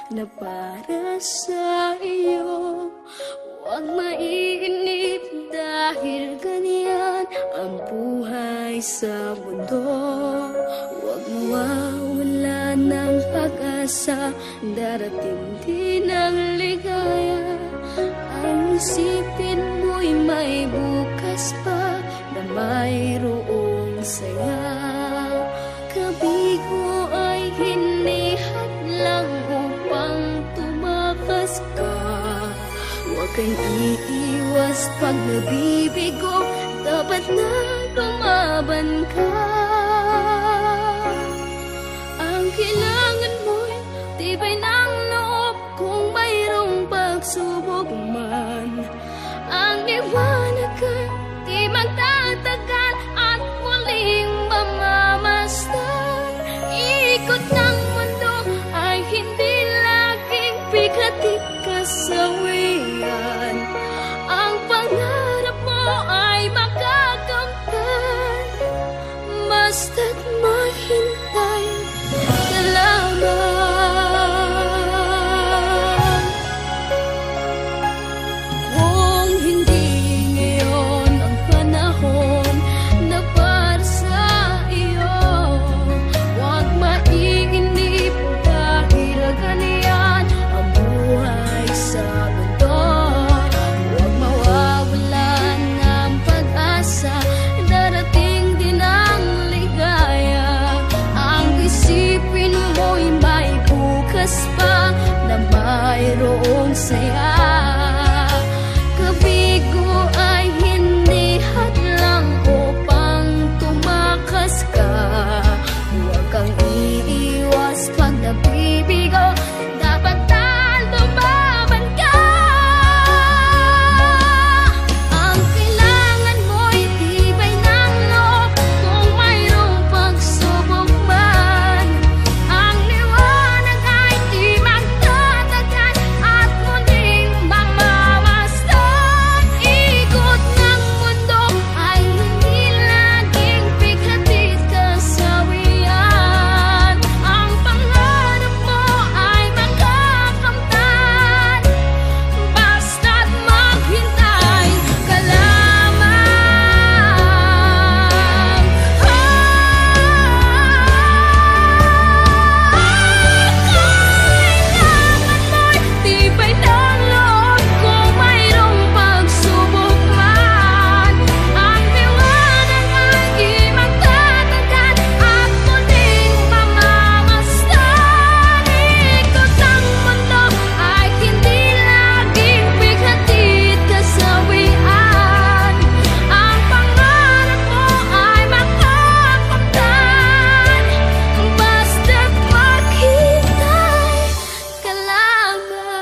Na para sa iyo, huwag mainip dahil ganyan ang buhay sa mundo. Huwag mawawala ng pag-asa, darating din ang ligaya. Ang isipin mo'y may bukas pa na mayroong saya. Kabigo ay hindi hadlang upang tumakas ka. Huwag kang iiwas pag nabibigo, dapat na lumaban ka. Ang kailangan mo'y tibay ng loob kung mayroong pagsubok man. Ang liwanag ay di magtatagal at muling mamamasdan. Ikot ng mundo ay hindi laging bigatit kasawian. Ang pangarap mo ay makakamtan, basta't maghintay ka lamang. Kung hindi ngayon ang panahon na para sa iyo, huwag mainip dahil ganyan ang buhay sa mundo. Huwag mawawalan ng pag-asa, darating din ang ligaya. Ang isipin mo'y may bukas pa na mayroong saya. Kabigo ay hindi hadlang upang tumakas ka. Huwag kang iiwas pag nabibigo, dapat na lumaban ka. Ang kailangan mo'y tibay ng loob kung mayroong pagsubok man. Ang liwanag ay di magtatagal at muling mamamasdan. Ikot ng mundo ay hindi laging bigatit kasawian. Ang pangarap mo ay makakamtan, basta't maghintay ka lamang. Kailangan mo'y tibay ng loob kung mayroong pagsubok man. Ang liwanag ay di magtatagal at muling mamamasdan. Ikot ng mundo ay hindi laging bigatit kasawian. Ang pangarap mo ay makakamtan, basta't maghintay ka lamang.